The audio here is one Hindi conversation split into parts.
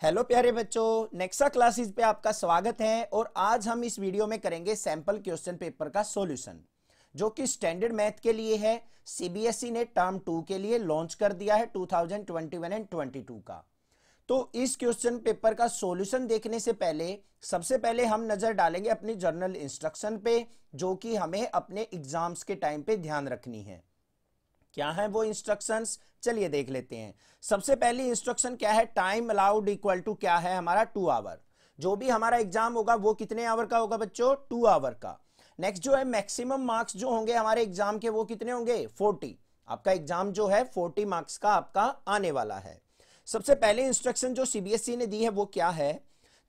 हेलो प्यारे बच्चों, नेक्सा क्लासेस पे आपका स्वागत है। और आज हम इस वीडियो में करेंगे सैंपल क्वेश्चन पेपर का सॉल्यूशन, जो कि स्टैंडर्ड मैथ के लिए है। सीबीएसई ने टर्म 2 के लिए लॉन्च कर दिया है 2021 एंड 22 का। तो इस क्वेश्चन पेपर का सॉल्यूशन देखने से पहले सबसे पहले हम नजर डालेंगे अपनी जर्नल इंस्ट्रक्शन पे, जो कि हमें अपने एग्जाम्स के टाइम पे ध्यान रखनी है। क्या है वो इंस्ट्रक्शंस, चलिए देख लेते हैं। सबसे पहली इंस्ट्रक्शन क्या है, टाइम अलाउड इक्वल टू क्या है हमारा 2 आवर। जो भी हमारा एग्जाम होगा वो कितने आवर का होगा बच्चों, 2 आवर का। नेक्स्ट जो है मैक्सिमम मार्क्स जो होंगे हमारे एग्जाम के वो कितने होंगे, 40। आपका एग्जाम जो है 40 मार्क्स का आपका आने वाला है। सबसे पहले इंस्ट्रक्शन जो सीबीएसई ने दी है वो क्या है,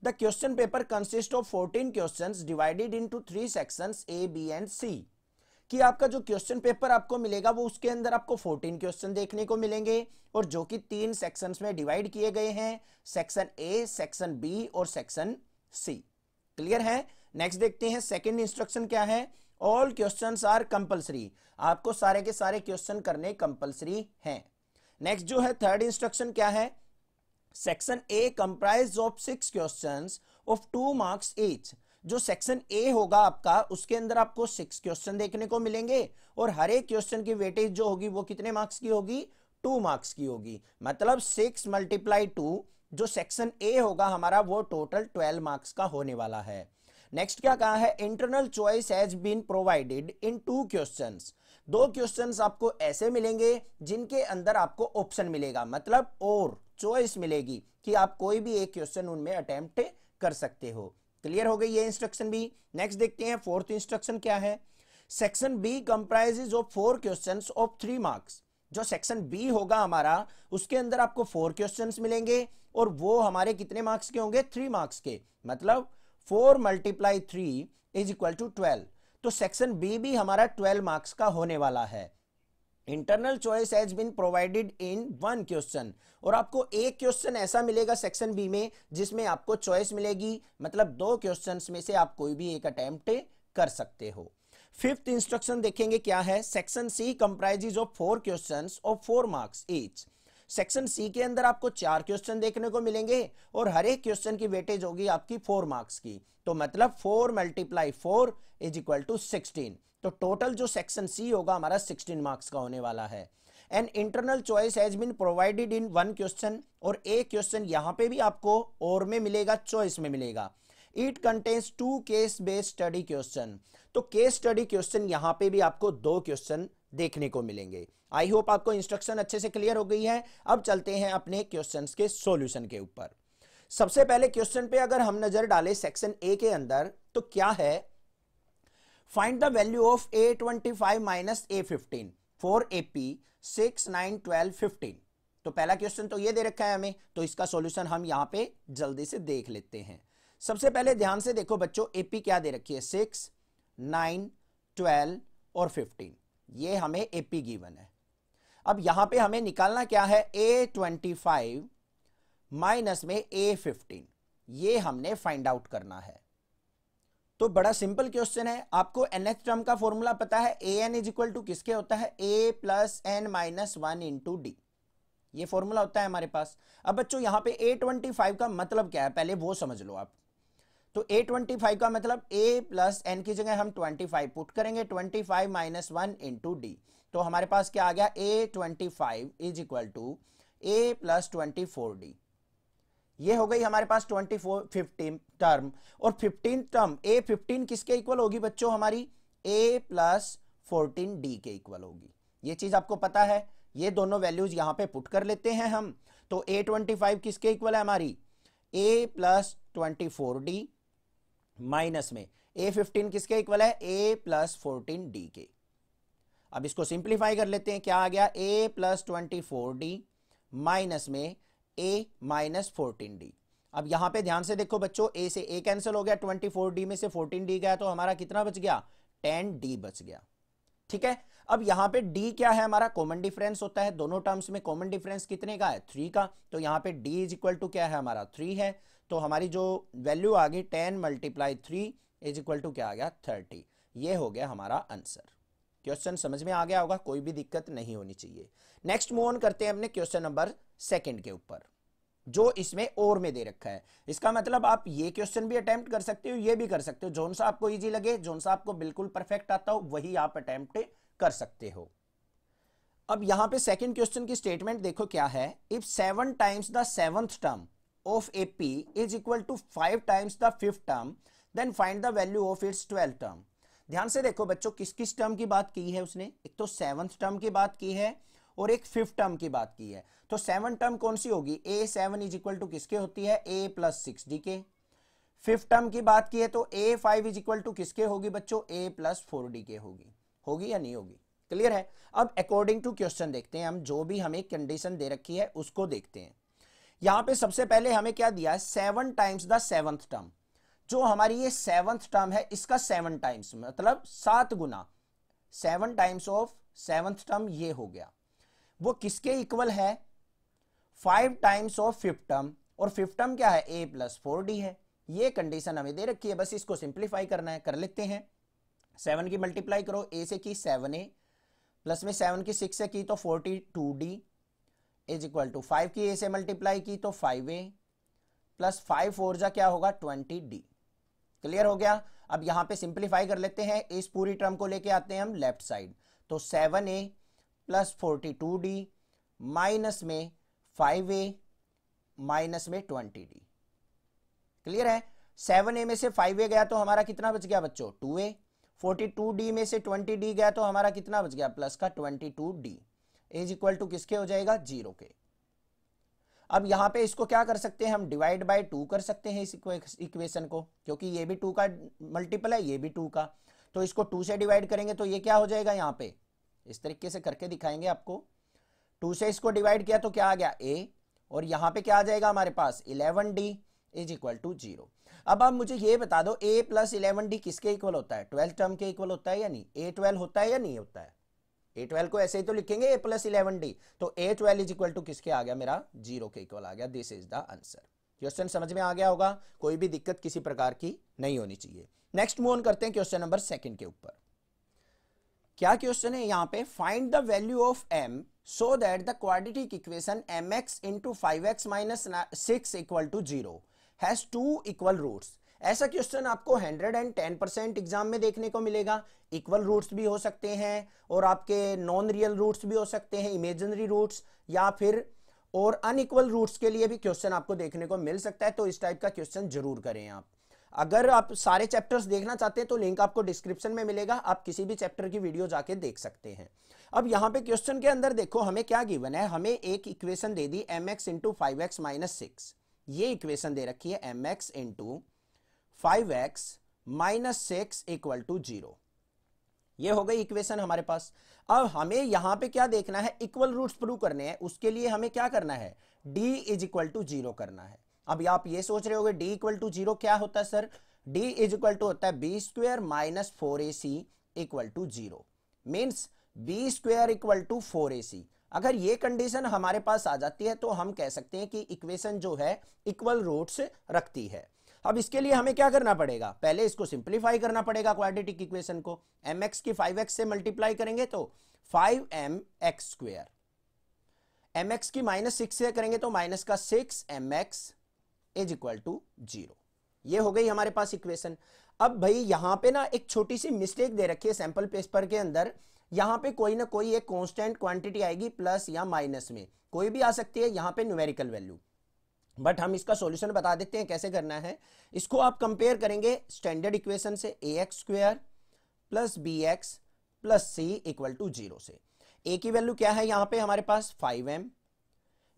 the question paper consist of 14 questions divided into 3 sections A B and C. कि आपका जो क्वेश्चन पेपर आपको मिलेगा वो उसके अंदर आपको 14 क्वेश्चन देखने को मिलेंगे, और जो कि 3 सेक्शंस में डिवाइड किए गए हैं, सेक्शन ए, सेक्शन बी और सेक्शन सी। क्लियर है। नेक्स्ट देखते हैं सेकंड इंस्ट्रक्शन क्या है, ऑल क्वेश्चंस आर कंपलसरी। आपको सारे के सारे क्वेश्चन करने कंपलसरी हैं। नेक्स्ट जो है थर्ड इंस्ट्रक्शन क्या है, section A comprise of 6 questions of 2 marks each. जो सेक्शन ए होगा आपका उसके अंदर आपको 6 क्वेश्चन देखने को मिलेंगे, और हर एक क्वेश्चन की वेटेज जो होगी वो कितने मार्क्स की होगी, 2 मार्क्स की होगी। मतलब 6 × 2, जो सेक्शन ए होगा हमारा वो टोटल 12 मार्क्स का होने वाला है। नेक्स्ट क्या कहा है, internal choice has been provided in 2 questions. 2 questions आपको ऐसे मिलेंगे जिनके अंदर आपको ऑप्शन मिलेगा, मतलब और चॉइस मिलेगी कि आप कोई भी एक क्वेश्चन उनमें अटेम्प्ट कर सकते हो। क्लियर हो गई ये इंस्ट्रक्शन भी। नेक्स्ट देखते हैं फोर्थ इंस्ट्रक्शन क्या है, section B comprises of 4 questions of 3 marks. जो सेक्शन बी होगा हमारा उसके अंदर आपको 4 क्वेश्चंस मिलेंगे, और वो हमारे कितने मार्क्स के होंगे, 3 मार्क्स के। मतलब 4 × 3 इज इक्वल टू 12। तो सेक्शन बी भी हमारा 12 मार्क्स का होने वाला है। Internal choice has been provided in 1 question, और आपको एक क्वेश्चन ऐसा मिलेगा सेक्शन बी में जिसमें आपको चॉइस मिलेगी, मतलब 2 क्वेश्चंस में से आप कोई भी एक अटेम्प्ट कर सकते हो। फिफ्थ इंस्ट्रक्शन देखेंगे क्या है, section C comprises of 4 questions of 4 marks each. Section C के अंदर आपको 4 क्वेश्चन देखने को मिलेंगे, और हर एक क्वेश्चन की वेटेज होगी आपकी 4 मार्क्स की। तो मतलब 4 × 4 इज इक्वल टू 16। तो टोटल जो सेक्शन सी होगा हमारा 16 मार्क्स का होने वाला है। And internal choice has been provided in 1 question, और एक क्वेश्चन यहां पे भी आपको और में मिलेगा, चॉइस में मिलेगा। It contains 2 case based study question. तो केस स्टडी क्वेश्चन यहां पे भी आपको 2 क्वेश्चन देखने को मिलेंगे। आई होप आपको इंस्ट्रक्शन अच्छे से क्लियर हो गई है। अब चलते हैं अपने क्वेश्चंस के सॉल्यूशन के ऊपर। सबसे पहले क्वेश्चन पे अगर हम नजर डालें सेक्शन ए के अंदर, तो क्या है, find the value of A25 minus A15 for AP 6, 9, 12, 15। तो पहला क्वेश्चन तो ये दे रखा है हमें, तो इसका सॉल्यूशन हम यहां पे जल्दी से देख लेते हैं। सबसे पहले ध्यान से देखो बच्चों, AP क्या दे रखी है, 6, 9, 12 और 15। ये हमें AP गिवन है। अब यहां पे हमें निकालना क्या है, A25 माइनस में A15, ये हमने फाइंड आउट करना है। तो बड़ा सिंपल क्वेश्चन है। आपको nth टर्म का फॉर्मूला पता है, an इज इक्वल टू किसके होता है, a plus n minus 1 into D. ये फॉर्मूला होता है हमारे पास। अब बच्चों यहां पे A25 का मतलब क्या है, पहले वो समझ लो आप। तो A25 का मतलब a प्लस n की जगह हम 25 पुट करेंगे, 25 माइनस 1 इंटू डी। तो हमारे पास क्या आ गया, A25 is equal to a plus 24d। ये हो गई हमारे पास 15 टर्म, और 15 टर्म A15 किसके इक्वल होगी बच्चों, हमारी a प्लस 14d के इक्वल होगी। ये चीज आपको पता है। ये दोनों वैल्यूज यहां पे पुट कर लेते हैं हम। तो A25 किसके इक्वल है हमारी, a प्लस 24d माइनस में A15 किसके इक्वल है, a प्लस 14d के। अब इसको सिंप्लीफाई कर लेते हैं, क्या आ गया, a प्लस 24d माइनस में a माइनस 14d। अब यहां पे ध्यान से देखो बच्चों, a से a कैंसिल हो गया, 24d में से 14d गया, तो हमारा कितना बच गया, 10d बच गया। ठीक है। अब यहां पे d क्या है हमारा, कॉमन डिफरेंस होता है। दोनों टर्म्स में कॉमन डिफरेंस कितने का है, 3 का। तो यहां पे d इज इक्वल टू क्या है हमारा, 3 है। तो हमारी जो वैल्यू आ गई 10 × 3 इज इक्वल टू क्या आ गया, 30। ये हो गया हमारा आंसर। क्वेश्चन समझ में आ गया होगा, कोई भी दिक्कत नहीं होनी चाहिए। नेक्स्ट मूव ऑन करते हैं अपने क्वेश्चन नंबर 2 के ऊपर। जो इसमें और में दे रखा है। इसका मतलब आप ये क्वेश्चन भी अटेम्प्ट कर सकते हो, ये भी कर सकते हो, जोन सा आपको इजी लगे, जोन सा आपको बिल्कुल परफेक्ट आता हो वही आप अटेम्प्ट कर सकते हो। अब यहां पे सेकंड क्वेश्चन की स्टेटमेंट देखो क्या है, if 7 times the 7th term of A P is equal to 5 times the 5th term then find the value of its 12th term. ध्यान से देखो बच्चों, किस किस टर्म की बात की है उसने, एक तो 7th टर्म की बात की है और एक 5th टर्म की बात की है। तो 7 टर्म कौन सी होगी, a7 इज इक्वल टू किसके होती है, a प्लस 6d के। 5th टर्म की बात की है तो a5 इज इक्वल टू किसके होगी बच्चों, a प्लस 4d के होगी। होगी या नहीं होगी, क्लियर है। अब अकॉर्डिंग टू क्वेश्चन देखते हैं हम, जो भी हमें कंडीशन दे रखी है उसको देखते हैं। यहां पे सबसे पहले हमें क्या दिया है, 7 टाइम्स द 7th टर्म। जो हमारी ये 7th टर्म है इसका 7 टाइम्स मतलब 7 गुना, 7 टाइम्स ऑफ 7th टर्म ये हो गया। वो किसके इक्वल है, 5 टाइम्स ऑफ 5th टर्म, और 5th टर्म क्या है, a प्लस 4d है। ये कंडीशन हमें दे रखी है, बस इसको सिंप्लीफाई करना है, कर लेते हैं। 7 की मल्टीप्लाई करो, a से की 7a प्लस में 7 की 6 से की तो 42d इज इक्वल टू 5 की a से मल्टीप्लाई की तो 5a प्लस 5 4 जा क्या होगा 20d। क्लियर हो गया। अब यहां पे सिंप्लीफाई कर लेते हैं, इस पूरी टर्म को लेके आते हैं हम लेफ्ट साइड, तो 7a प्लस 42d माइनस में 5a माइनस में 20d। क्लियर है। 7a में से 5a गया तो हमारा कितना बच गया बच्चों, 2a। 42d में से 20d गया तो हमारा कितना बच गया, प्लस का 22d इज इक्वल टू किसके हो जाएगा, 0 के। अब यहां पे इसको क्या कर सकते हैं हम, डिवाइड बाय 2 कर सकते हैं इस इक्वेशन को, क्योंकि ये भी 2 का मल्टीपल है, ये भी 2 का, तो इसको 2 से डिवाइड करेंगे तो ये क्या हो जाएगा, यहां पे इस तरीके से करके दिखाएंगे आपको। 2 से इसको डिवाइड किया तो क्या आ गया, a, और यहां पे क्या आ जाएगा हमारे पास 11d इज इक्वल टू 0। अब आप मुझे ये बता दो, a प्लस 11d किसके इक्वल होता है, 12 टर्म के इक्वल होता है या नहीं, a12 होता है या नहीं होता है। a12 को ऐसे ही तो लिखेंगे a प्लस 11d, तो a12 इज इक्वल टू किसके आ गया, मेरा 0 के इक्वल आ गया। This is the answer. Question समझ में आ गया होगा, कोई भी दिक्कत किसी प्रकार की नहीं होनी चाहिए। नेक्स्ट मूव ऑन करते हैं क्वेश्चन नंबर 2 के ऊपर। क्या क्वेश्चन है यहाँ पे, find the value of m so that the quadratic equation mx into 5x minus 6 equal to 0 has 2 equal roots. ऐसा क्वेश्चन आपको 110% एग्जाम में देखने को मिलेगा। इक्वल रूट्स भी हो सकते हैं और आपके नॉन रियल रूट्स भी हो सकते हैं, इमेजिनरी रूट्स, या फिर और अनइक्वल रूट्स के लिए भी क्वेश्चन आपको देखने को मिल सकता है। तो इस टाइप का क्वेश्चन जरूर करें आप। अगर आप सारे चैप्टर्स देखना चाहते हैं तो लिंक आपको डिस्क्रिप्शन में मिलेगा, आप किसी भी चैप्टर की वीडियो जाके देख सकते हैं। अब यहां पे क्वेश्चन के अंदर देखो हमें क्या गिवन है, हमें एक इक्वेशन दे दी mx इंटू 5x माइनस 6। ये इक्वेशन दे रखी है mx into 5x minus 6 equal to 0। ये हो गई इक्वेशन हमारे पास। अब हमें यहां पे क्या देखना है, इक्वल रूट्स प्रूव करने हैं। उसके लिए हमें क्या करना है, d इज इक्वल टू 0 करना है। अब आप ये सोच रहे होगे d इक्वल टू 0 क्या होता है sir, d is equal to होता है b square minus 4ac equal to 0, means b square equal to 4ac। अगर ये कंडीशन हमारे पास आ जाती है तो हम कह सकते हैं कि इक्वेशन जो है इक्वल रूट्स रखती है। अब इसके लिए हमें क्या करना पड़ेगा, पहले इसको सिंप्लीफाई करना पड़ेगा क्वाड्रेटिक इक्वेशन को। mx की 5x से मल्टीप्लाई करेंगे तो 5mx स्क्वायर, mx की माइनस 6 से करेंगे तो माइनस का 6mx इज इक्वल टू 0। ये हो गई हमारे पास इक्वेशन। अब भाई यहां पे ना एक छोटी सी मिस्टेक दे रखी है सैंपल पेपर के अंदर, यहां पे कोई ना कोई एक कांस्टेंट क्वांटिटी आएगी प्लस या माइनस में, कोई भी आ सकती है यहां पे न्यूमेरिकल वैल्यू। बट हम इसका सॉल्यूशन बता देते हैं कैसे करना है। इसको आप कंपेयर करेंगे स्टैंडर्ड इक्वेशन से, ax square plus bx plus c equal to 0 से। a की वैल्यू क्या है यहां पे हमारे पास 5m,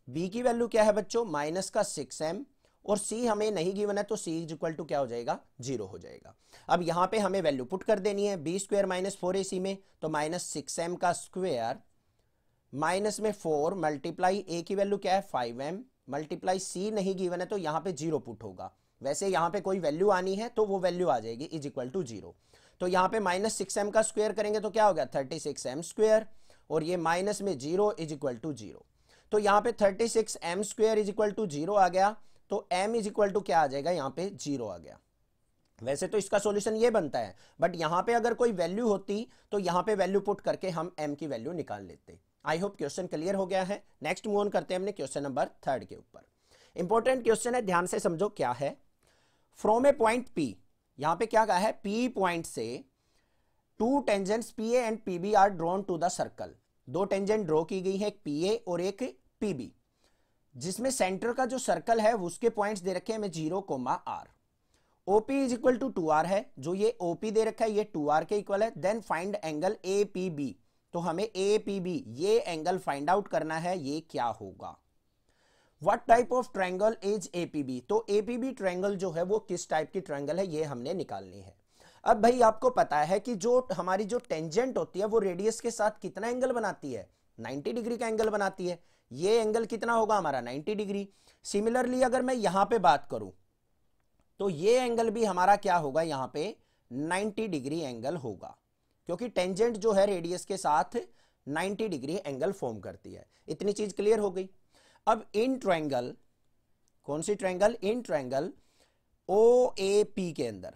b की वैल्यू क्या है बच्चों माइनस का 6m, और c हमें नहीं गिवन है तो c इक्वल टू क्या हो जाएगा 0 हो जाएगा। अब यहां पे हमें वैल्यू पुट कर देनी है, b स्क्वायर माइनस 4ac में तो माइनस 6m का स्क्वायर माइनस में 4 मल्टीप्लाई a की वैल्यू क्या है 5m मल्टीप्लाई c नहीं गिवन है तो यहां पे 0 पुट होगा। वैसे यहां पे कोई वैल्यू आनी है तो वो वैल्यू आ जाएगी इज इक्वल टू 0। तो यहां पे माइनस 6m का स्क्वायर करेंगे तो क्या हो गया 36m स्क्वायर, और ये माइनस में 0 इज इक्वल टू 0। तो यहां पे 36m square is equal to 0 आ गया, तो m इज इक्वल टू क्या आ जाएगा यहां पे 0 आ गया। वैसे तो इसका सॉल्यूशन ये बनता है, बट यहां पे अगर कोई वैल्यू होती तो यहां पे वैल्यू पुट करके हम m की वैल्यू निकाल लेते। आई होप क्वेश्चन क्लियर हो गया है। नेक्स्ट मूव ऑन करते हैं हमने क्वेश्चन नंबर 3 के ऊपर। इंपॉर्टेंट क्वेश्चन है, ध्यान से समझो क्या है। फ्रॉम ए पॉइंट P, यहां पे क्या कहा है, P पॉइंट से two tangents PA and PB are drawn to the circle. दो टेंजेंट ड्रॉ की गई है, एक PA और एक PB, जिसमें सेंटर का जो सर्कल है उसके पॉइंट्स दे रखे हैं हमें 0, R। OP is equal to 2R है, जो ये OP दे रखा है ये 2R के इक्वल है। देन फाइंड एंगल APB, तो हमें APB ये एंगल फाइंड आउट करना है, ये क्या होगा। What type of triangle is APB, तो APB ट्रायंगल जो है वो किस टाइप की ट्रायंगल है, ये हमने निकालनी है। अब भाई आपको पता है कि जो हमारी जो टेंजेंट होती है वो रेडियस के साथ कितना एंगल बनाती है, 90 डिग्री का एंगल बनाती है। ये एंगल कितना होगा हमारा, 90 डिग्री। सिमिलरली अगर मैं यहां पे बात करूं तो ये एंगल भी हमारा क्या होगा, यहां पे 90 डिग्री एंगल होगा, क्योंकि टेंजेंट जो है रेडियस के साथ 90 डिग्री एंगल फॉर्म करती है। इतनी चीज क्लियर हो गई। अब इन ट्रायंगल, कौन सी ट्रायंगल, इन ट्रायंगल OAP के अंदर,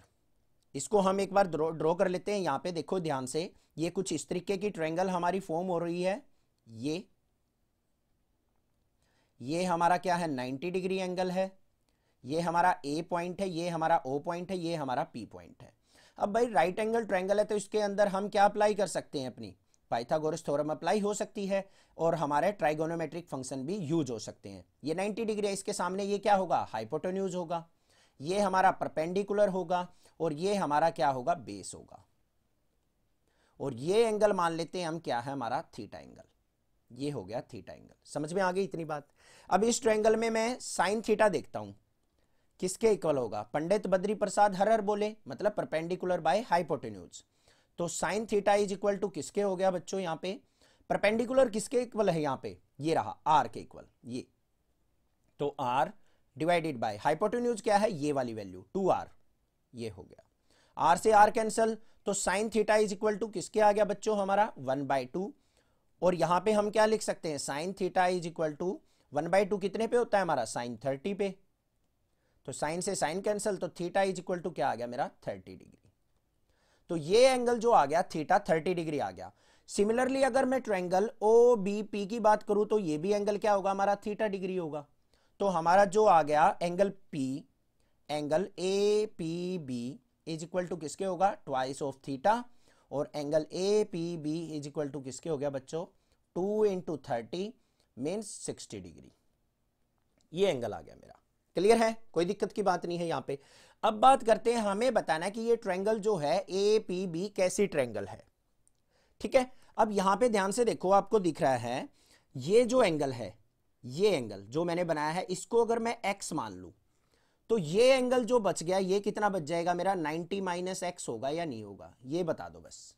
इसको हम एक बार ड्रॉ कर लेते हैं। यहां पे देखो ध्यान से, ये कुछ इस तरीके की ट्रायंगल हमारी फॉर्म हो रही है। ये हमारा क्या है, 90 डिग्री एंगल है। ये हमारा A पॉइंट है, ये हमारा O पॉइंट है, ये हमारा P पॉइंट है। अब भाई राइट एंगल ट्रायंगल है तो इसके अंदर हम क्या अप्लाई कर सकते हैं, अपनी पाइथागोरस थ्योरम अप्लाई हो सकती है और हमारे ट्राइगोनोमेट्रिक फंक्शन भी यूज हो सकते हैं। ये 90 डिग्री है, इसके सामने ये क्या होगा, हाइपोटेन्यूज होगा। ये हमारा परपेंडिकुलर होगा और ये हमारा क्या होगा, बेस होगा। और ये एंगल मान लेते हैं हम क्या है, हमारा थीटा एंगल। ये हो गया थीटा एंगल। समझ में आ गई इतनी बात। अब इस ट्रायंगल में मैं साइन थीटा देखता हूं, किसके इक्वल होगा, पंडित बद्री प्रसाद हरर बोले, मतलब परपेंडिकुलर बाय हाइपोटेन्यूज। तो sine theta is equal to किसके हो गया बच्चों, यहां पे परपेंडिकुलर किसके इक्वल है, यहां पे ये रहा R के इक्वल, ये तो R डिवाइडेड बाय हाइपोटेन्यूज क्या है, ये वाली वैल्यू 2R, ये हो गया। R से R कैंसल, तो sine theta is equal to किसके आ गया बच्चों, हमारा 1/2। और यहां पे हम क्या लिख सकते हैं, sine theta is equal to 1/2 कितने पे होता है हमारा, साइन 30 पे। तो साइन से साइन कैंसल, तो थीटा इज इक्वल टू क्या आ गया मेरा, 30 डिग्री। तो ये एंगल जो आ गया थीटा 30 डिग्री आ गया। सिमिलरली अगर मैं ट्रायंगल OBP की बात करूं तो ये भी एंगल क्या होगा हमारा, थीटा डिग्री होगा। तो हमारा जो आ गया angle P, angle APB is equal to किसके होगा, ट्वाइस ऑफ थीटा। और angle APB is equal to किसके हो गया बच्चों, 2 × 30 मीन्स 60 डिग्री। ये एंगल आ गया मेरा। क्लियर है, कोई दिक्कत की बात नहीं है यहां पे। अब बात करते हैं, हमें बताना है कि ये ट्रायंगल जो है APB कैसी ट्रायंगल है। ठीक है, अब यहां पे ध्यान से देखो, आपको दिख रहा है ये जो एंगल है, ये एंगल जो मैंने बनाया है, इसको अगर मैं x मान लूं तो ये एंगल जो बच गया ये कितना बच जाएगा मेरा, 90 - x होगा या नहीं होगा, ये बता दो बस,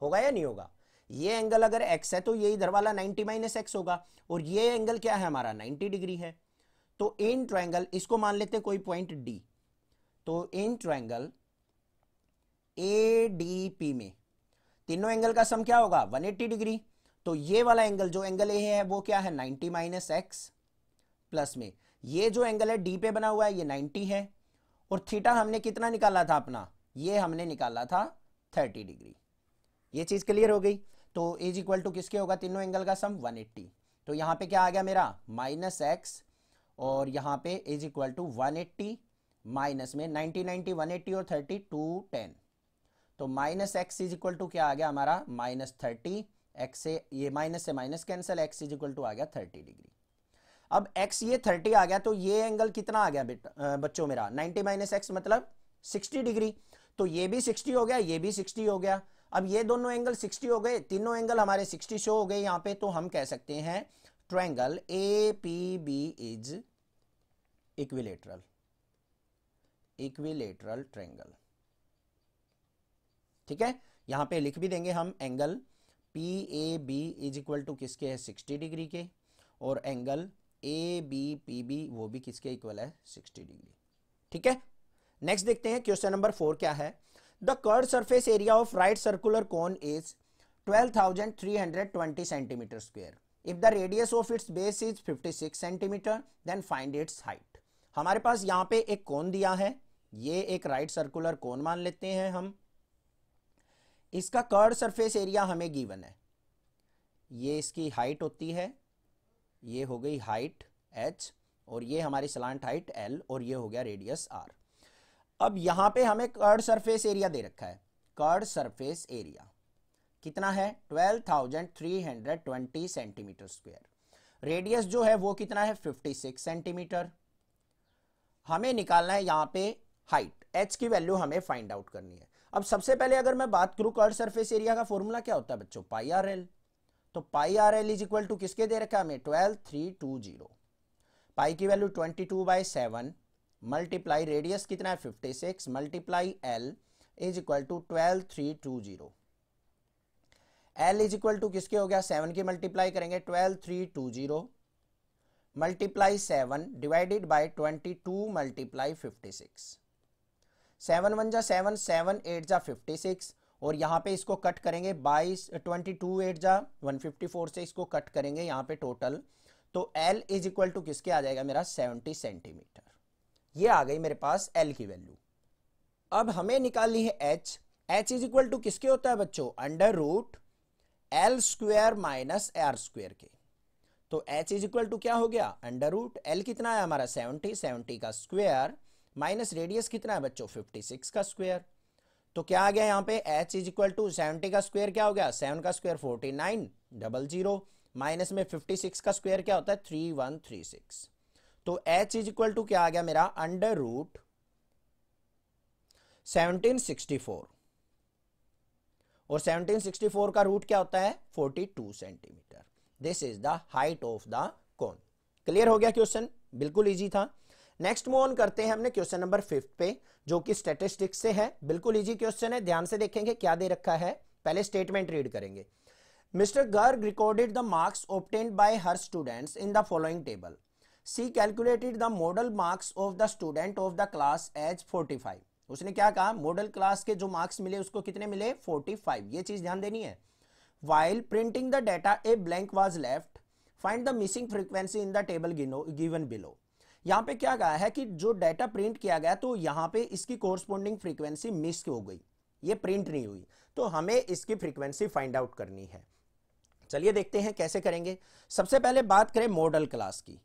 होगा या नहीं होगा। ये एंगल अगर x है तो ये इधर वाला 90 - x होगा, और ये एंगल क्या है हमारा, 90 डिग्री है। तो इन ट्रायंगल, इसको मान लेते हैं कोई पॉइंट D, तो इन ट्रायंगल ADP में तीनों एंगल का सम क्या होगा, 180 डिग्री। तो ये वाला एंगल, जो एंगल A है वो क्या है, 90 - x, प्लस में ये जो एंगल है D पे बना हुआ है ये 90 है, और थीटा हमने कितना निकाला था अपना, ये हमने निकाला था 30 डिग्री। ये चीज क्लियर हो गई। तो इज इक्वल टू किसके होगा, तीनों एंगल का सम 180। तो यहां पे क्या आ गया मेरा, -x, और यहां पे इज इक्वल टू 180 माइनस में 90 90 180 और 30 210। तो -x इज इक्वल टू क्या आ गया हमारा, -30। x से ये माइनस से minus cancel, x is equal to आ गया 30 डिग्री। अब x ये 30 आ गया, तो ये एंगल कितना आ गया बच्चों मेरा, 90 - x मतलब 60 डिग्री। तो ये भी 60 हो गया, ये भी 60 हो गया। अब ये दोनों एंगल 60 हो गए, तीनों एंगल हमारे 60 शो हो गए यहां पे। तो हम कह सकते हैं triangle APB is equilateral, equilateral triangle. ठीक है, यहां पे लिख भी देंगे हम, angle PAB is equal to किसके है, 60 डिग्री के, और एंगल ABPB वो भी किसके इक्वल है, 60 डिग्री। ठीक है, नेक्स्ट देखते हैं क्वेश्चन नंबर 4 क्या है। The curved surface area of right circular cone is 12,320 centimetre square. If the radius of its base is 56 centimetre, then find its height. हमारे पास यहां पे एक कोन दिया है, ये एक राइट सर्कुलर कोन मान लेते हैं हम। इसका कर्व्ड सरफेस एरिया हमें गिवन है, ये इसकी हाइट होती है, ये हो गई हाइट h, और ये हमारी स्लांट हाइट l और ये हो गया रेडियस r। अब यहां पे हमें कर्ड सरफेस एरिया दे रखा है। कर्ड सरफेस एरिया कितना है 12,320 सेंटीमीटर स्क्वायर। रेडियस जो है वो कितना है 56 सेंटीमीटर। हमें निकालना है यहां पे हाइट, h की वैल्यू हमें फाइंड आउट करनी है। अब सबसे पहले अगर मैं बात करूं कर्ड सरफेस एरिया का फॉर्मूला क्या होता है बच्चों, पाई आर एल। तो pi r l is equal to किसके दे रखा है हमें 12,320। पाई की वैल्यू 22/7 मल्टीप्लाई रेडियस कितना है 56 multiply l is equal to 12,320। l is equal to किसके हो गया 7 की मल्टीप्लाई करेंगे 12,320 मल्टीप्लाई 7 डिवाइडेड बाय 22 मल्टीप्लाई 56। 7 1 जा 7, 7 8 जा 56 और यहाँ पे इसको कट करेंगे 22 8 जा 154 से इसको कट करेंगे यहाँ पे टोटल। तो l इज इक्वल टू किसके आ जाएगा मेरा 70 सेंटीमीटर। ये आ गई मेरे पास l की वैल्यू। अब हमें निकालनी है h। h is equal to किसके होता है बच्चों under root l square minus r square के। तो h इज इक्वल टू क्या हो गया अंडर रूट l कितना है हमारा 70 का स्क्वायर माइनस रेडियस कितना है बच्चों 56 का स्क्वायर। तो क्या आ गया यहाँ पे h इज इक्वल टू 70 का स्क्वायर क्या हो गया 7 का स्क्वायर 4900 माइनस में 56 का स्क्वायर क्या होता है 3136। तो h इज इक्वल टू क्या आ गया मेरा अंडर रूट 1764 और 1764 का रूट क्या होता है 42 centimetre. This is the height of the cone. Clear हो गया क्वेश्चन, बिल्कुल इजी था। नेक्स्ट मूव ऑन करते हैं हमने क्वेश्चन नंबर 5 पे जो कि स्टैटिस्टिक्स से है। बिल्कुल इजी क्वेश्चन है, ध्यान से देखेंगे क्या दे रखा है। पहले स्टेटमेंट रीड करेंगे। Mister Garg recorded the marks obtained by her students in the following table. She calculated the modal marks of the student of the class as 45। उसने क्या कहा मॉडल क्लास के जो मार्क्स मिले उसको कितने मिले 45। ये चीज ध्यान देनी है। While printing the data, a blank was left. Find the missing frequency in the table given below. यहाँ पे क्या कहा है कि जो डाटा प्रिंट किया गया तो यहाँ पे इसकी कोरस्पोंडिंग फ्रीक्वेंसी मिस हो गई, ये प्रिंट नहीं हुई, तो हमें इसकी फ्रीक्वेंसी फाइंड आउट करनी है। चलिए देखते हैं कैसे करेंगे। सबसे पहले बात करें मॉडल क्लास की।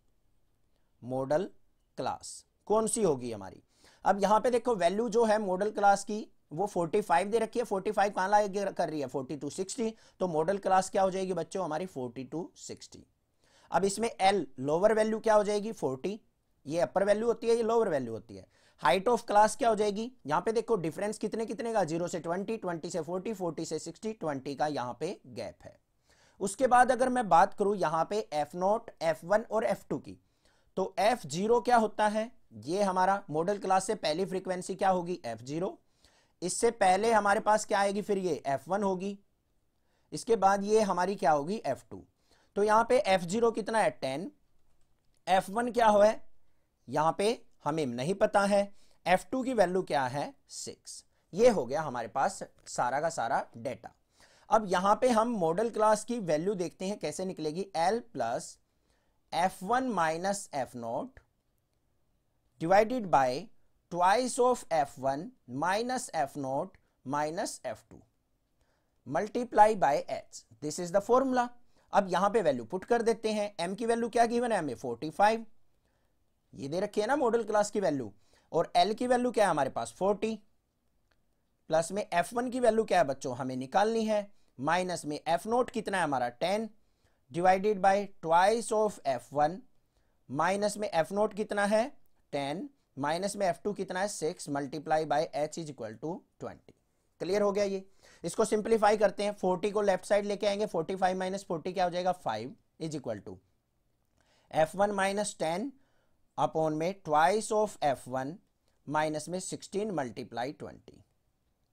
मॉडल क्लास कौन सी होगी हमारी। अब यहाँ पे देखो वैल्यू जो है मॉडल क्लास की वो 45 दे रखी है। 45 कहां ला कर रही है 4260। तो मॉडल क्लास क्या हो जाएगी बच्चों हमारी 4260। अब इसमें l लोअर वैल्यू क्या हो जाएगी 40, ये अपर वैल्यू होती है, ये लोअर वैल्यू होती है। हाइट ऑफ क्लास क्या हो जाएगी, यहां पे देखो डिफरेंस कितने कितने का 0 से 20, 20 से 40, 40 से 60, 20 का यहां पे गैप है। उसके बाद अगर मैं बात करूं यहां पे f0, f1 और f2 की, तो f0 क्या होता है, ये हमारा मॉडल क्लास से पहली फ्रीक्वेंसी क्या होगी f0। इससे पहले हमारे पास क्या आएगी फिर ये f1 होगी। इसके बाद ये हमारी क्या होगी f2। तो यहां पे f0 कितना है 10, f1 क्या हो है यहां पे हमें नहीं पता है, f2 की वैल्यू क्या है 6। ये हो गया हमारे पास सारा का सारा डेटा। अब यहां पे हम मॉडल क्लास की वैल्यू देखते हैं कैसे निकलेगी। l plus f1 minus f0 divided by twice of f1 minus f0 minus f2 multiply by h। This is the formula. अब यहां पे वैल्यू पुट कर देते हैं। m की वैल्यू क्या गिवन है हमें 45, ये दे रखी है ना मॉडल क्लास की वैल्यू। और l की वैल्यू क्या है हमारे पास 40, प्लस में f1 की वैल्यू क्या है बच्चों हमें निकालनी है, माइनस में f0 कितना है हमारा 10 divided by twice of f1 minus में f0 कितना है 10 माइनस में f2 कितना है 6 multiply by h is equal to 20। Clear हो गया ये। इसको सिंप्लीफाई करते हैं, 40 को लेफ्ट साइड लेके आएंगे, 45 माइनस 40 क्या हो जाएगा 5 is equal to f1 minus 10 upon में ट्वाइस ऑफ f1 माइनस में 16 मल्टीप्लाई 20।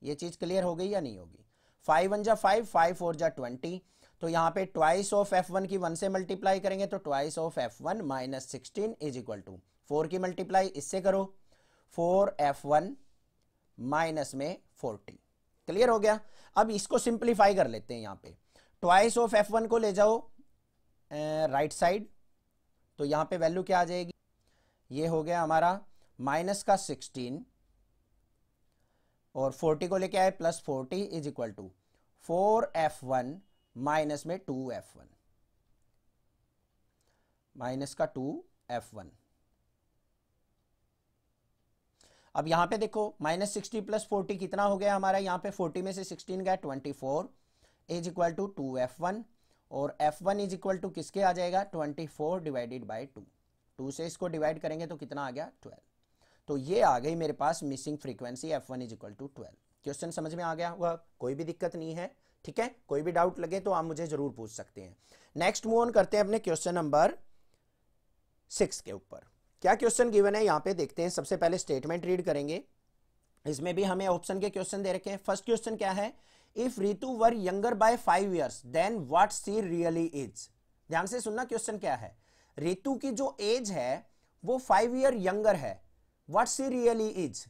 ये चीज क्लियर हो गई या नहीं होगी। 5 1 जा 5, 5 4 जा 20। तो यहाँ पे ट्वाइस ऑफ f1 की 1 से मल्टीप्लाई करेंगे तो twice of f1 minus 16 is equal to 4 की मल्टीप्लाई इससे करो 4f1 माइनस में 40। क्लियर हो गया। अब इसको सिंप्लीफाई कर लेते हैं। यहाँ पे ट्वाइस ऑफ f1 को ले जाओ राइट साइड, तो यहाँ पे वैल्यू क्या आ जाएगी, ये हो गया हमारा माइनस का 16 और 40 को लेके आए plus 40 is equal to 4f1 minus में 2f1 माइनस का 2f1 अब यहाँ पे देखो -60 + 40 कितना हो गया हमारा, यहाँ पे 40 में से 16 गया 24 इज इक्वल टू 2f1 और f1 इज इक्वल टू किसके आ जाएगा 24 डिवाइडेड बाई 2। 2 से इसको डिवाइड करेंगे तो कितना आ गया 12। तो ये आ गई मेरे पास missing frequency f1 is equal to 12। Question समझ में आ गया हुआ, कोई भी दिक्कत नहीं है, ठीक है। कोई भी डाउट लगे तो आप मुझे जरूर पूछ सकते हैं। नेक्स्ट मूव ऑन करते हैं अपने क्वेश्चन नंबर 6 के ऊपर। क्या क्वेश्चन गिवन है यहाँ पे देखते हैं। सबसे पहले स्टेटमेंट रीड करेंगे, इसमें भी हमें ऑप्शन के क्वेश्चन दे रखे हैं। फर्स्ट क्वेश्चन क्या है, if Ritu were younger by 5 years then what she really is. ध्यान से सुनना क्वेश्चन क्या है, रितु की जो एज है वो 5 year यंगर है, व्हाट शी रियली इज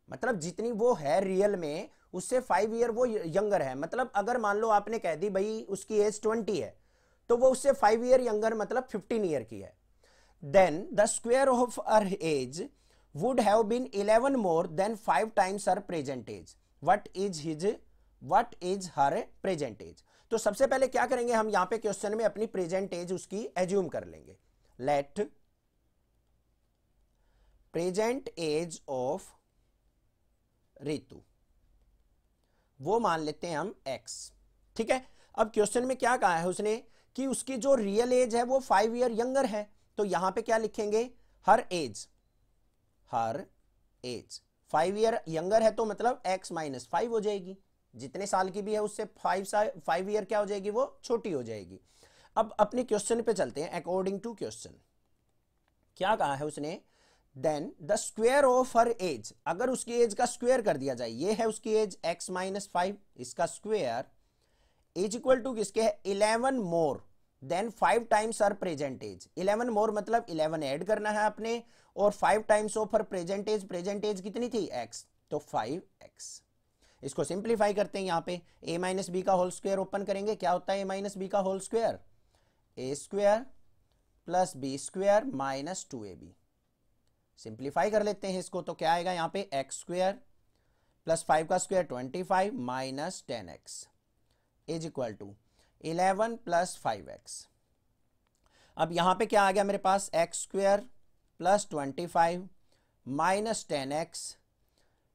मतलब जितनी वो है रियल में उससे 5 year वो यंगर है। मतलब अगर मान लो आपने कह दी भाई उसकी एज 20 है तो वो उससे 5 year यंगर मतलब 15 year की है। then the square of her age would have been 11 more than 5 times her present age. what is her present age? तो सबसे पहले क्या करेंगे हम यहां पे क्वेश्चन में अपनी प्रेजेंट एज उसकी एज्यूम कर लेंगे। Let present age of Ritu वो मान लेते हैं हम x, ठीक है। अब क्वेश्चन में क्या कहा है उसने कि उसकी जो रियल एज है वो 5 year यंगर है, तो यहां पे क्या लिखेंगे हर एज 5 year यंगर है तो मतलब x - 5 हो जाएगी, जितने साल की भी है उससे 5 year क्या हो जाएगी वो छोटी हो जाएगी। अब अपने क्वेश्चन पे चलते हैं। अकॉर्डिंग टू क्वेश्चन क्या कहा है उसने, then the square of her age, अगर उसकी एज का स्क्वायर कर दिया जाए, ये है उसकी एज x - 5, इसका स्क्वायर इज इक्वल टू किसके है 11 more than 5 times her present age. 11 more मतलब 11 ऐड करना है अपने और 5 times of her present age कितनी थी x, तो 5x। इसको सिंप्लीफाई करते हैं, यहां पे a - b का होल स्क्वायर ओपन करेंगे, क्या होता है a - b का whole square a square plus b square minus 2ab। Simplify कर लेते हैं इसको, तो क्या आएगा यहाँ पे x स्क्वायर प्लस 5 का square 25 minus 10x is equal to 11 plus 5x। अब यहां पे क्या आ गया मेरे पास x square plus 25 minus 10x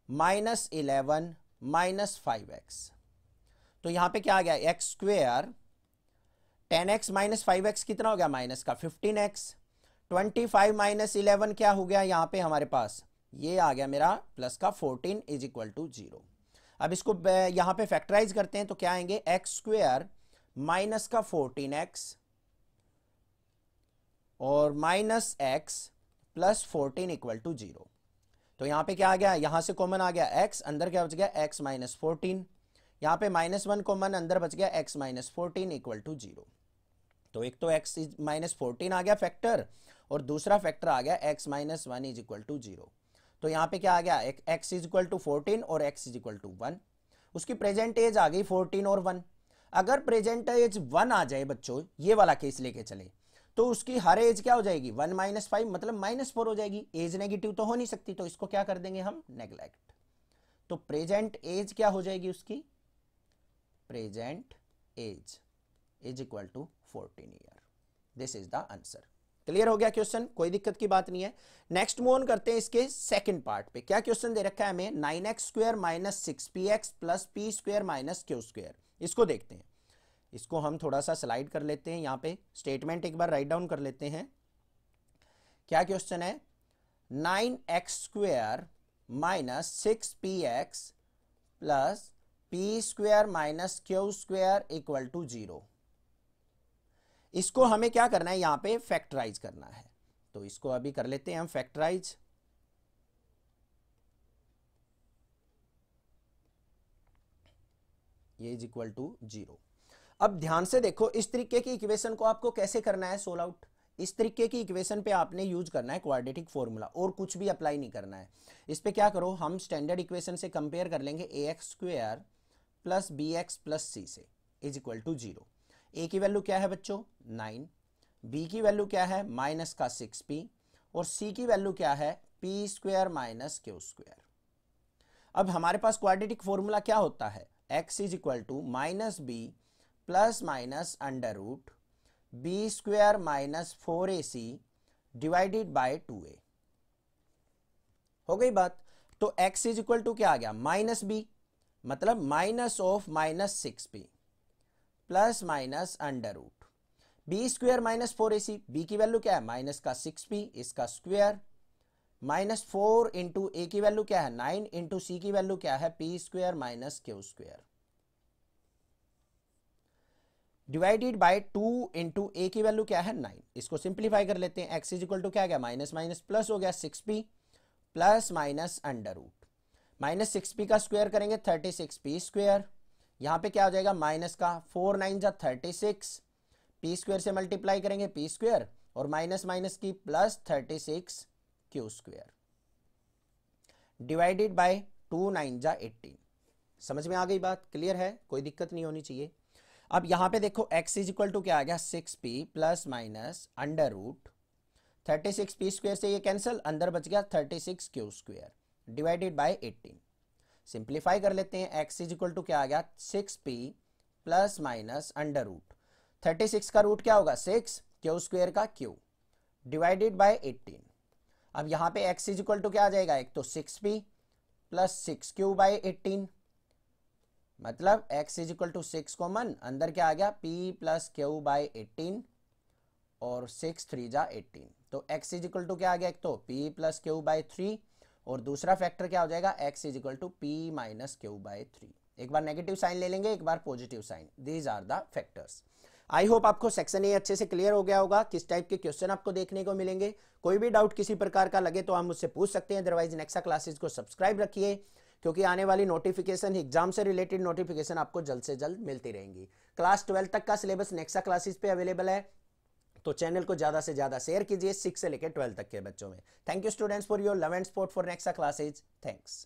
minus 11 minus 5x। तो यहां पे क्या आ गया x square 10x minus 5x कितना हो गया माइनस का 15x। 25 माइनस 11 क्या हो गया यहाँ पे हमारे पास, ये आ गया मेरा प्लस का 14 इज इक्वल टू 0। अब इसको यहाँ पे फैक्टराइज करते हैं तो क्या आएंगे x स्क्वायर माइनस का 14x और minus x plus 14 equal to 0। तो यहाँ पे क्या आ गया, यहाँ से कॉमन आ गया x, अंदर क्या बच गया x माइनस 14, यहाँ पे -1 कॉमन अंदर बच गया x माइनस 14 इक्वल टू 0। तो एक तो x माइनस 14 आ गया फैक्टर और दूसरा फैक्टर आ गया x minus 1 is equal to 0। तो यहाँ पे क्या आ गया x इज इक्वल टू 14 और x इज इक्वल टू 1। उसकी प्रेजेंट एज आ गई 14 और 1। अगर प्रेजेंट एज 1 आ जाए बच्चों, ये वाला केस लेके चले, तो उसकी हर एज क्या हो जाएगी 1 - 5 मतलब -4 हो जाएगी। एज नेगेटिव तो हो नहीं सकती, तो इसको क्या कर देंगे हम नेग्लेक्ट। तो प्रेजेंट एज क्या हो जाएगी उसकी, present age is equal to 14 year. This is the answer. Clear हो गया क्वेश्चन, कोई दिक्कत की बात नहीं है। नेक्स्ट मूव ऑन करते हैं इसके सेकंड पार्ट पे। क्या क्वेश्चन दे रखा है हमें 9x square minus 6px plus p square minus q square. इसको देखते हैं, इसको हम थोड़ा सा स्लाइड कर लेते हैं, यहाँ पे स्टेटमेंट एक बार राइट डाउन कर लेते हैं। क्या क्वेश्चन है 9x square minus 6px plus p square minus q square equal to 0। इसको हमें क्या करना है, यहां पे फैक्टराइज करना है, तो इसको अभी कर लेते हैं हम फैक्टराइज। ये इज इक्वल टू 0। अब ध्यान से देखो, इस तरीके की इक्वेशन को आपको कैसे करना है सोल्व आउट। इस तरीके की इक्वेशन पे आपने यूज करना है क्वाड्रेटिक फॉर्मूला, और कुछ भी अप्लाई नहीं करना है। इस पे क्या करो, हम स्टैंडर्ड इक्वेशन से कंपेयर कर लेंगे ax square plus bx plus c से इज इक्वल टू 0। a की वैल्यू क्या है बच्चों 9, b की वैल्यू क्या है माइनस का 6p और c की वैल्यू क्या है p square minus q square. अब हमारे पास क्वाड्रेटिक फॉर्मूला क्या होता है, x is equal to minus B plus minus under root B square minus 4ac divided by 2a। हो गई बात। तो x इज इक्वल टू क्या आ गया माइनस बी, मतलब minus of minus 6b plus minus under root B square minus 4ac, B की वैल्यू क्या है माइनस का 6b, इसका स्क्वेयर माइनस 4 इंटू ए की वैल्यू क्या है 9 इंटू सी की वैल्यू क्या है p square minus q square divided by 2 into a की वैल्यू क्या है 9। इसको सिंप्लीफाई कर लेते हैं, x इज इक्वल टू क्या आ गया माइनस माइनस प्लस हो गया 6p plus minus under root minus 6p का स्क्वायर करेंगे 36p स्क्वायर, यहां पे क्या हो जाएगा माइनस का 4 9 जा 36, p स्क्वायर से मल्टीप्लाई करेंगे p स्क्वायर और माइनस माइनस की plus 36 Q square divided by 2 9 जा 18। समझ में आ गई बात, क्लियर है, कोई दिक्कत नहीं होनी चाहिए। अब यहां पे देखो x इज इक्वल टू क्या आ गया 6p plus minus under root 36p square से ये कैंसिल, अंदर बच गया 36 Q square divided by 18। Simplify कर लेते हैं, x इज इक्वल टू क्या आ गया 6p plus minus under root 36 का रूट क्या होगा 6, क्यू स्क्वायर का q डिवाइडेड बाय 18। अब यहां पे x इज इक्वल टू क्या आ जाएगा, एक तो 6p प्लस 6q बाय 18, मतलब x is equal to 6 common, अंदर क्या आ गया p प्लस क्यू बाय 18 और 6 3 जा 18, तो x इज इक्वल टू क्या आ गया, एक तो p प्लस क्यू बाय 3 और दूसरा फैक्टर क्या हो जाएगा x is equal to p minus q by 3। एक बार नेगेटिव साइन ले लेंगे, एक बार positive sign, these are the factors. I hope आपको सेक्शन ए अच्छे से क्लियर हो गया होगा, किस टाइप के क्वेश्चन आपको देखने को मिलेंगे। कोई भी डाउट किसी प्रकार का लगे तो आप मुझसे पूछ सकते हैं, अदरवाइज नेक्सा क्लासेस को सब्सक्राइब रखिए, क्योंकि आने वाली नोटिफिकेशन एग्जाम से रिलेटेड नोटिफिकेशन आपको जल्द से जल्द मिलती रहेंगी। क्लास 12 तक का सिलेबस नेक्सा क्लासेस पे अवेलेबल है, तो चैनल को ज्यादा से ज्यादा शेयर कीजिए 6 से लेकर 12 तक के बच्चों में। Thank you students for your love and support for Nexa classes, thanks.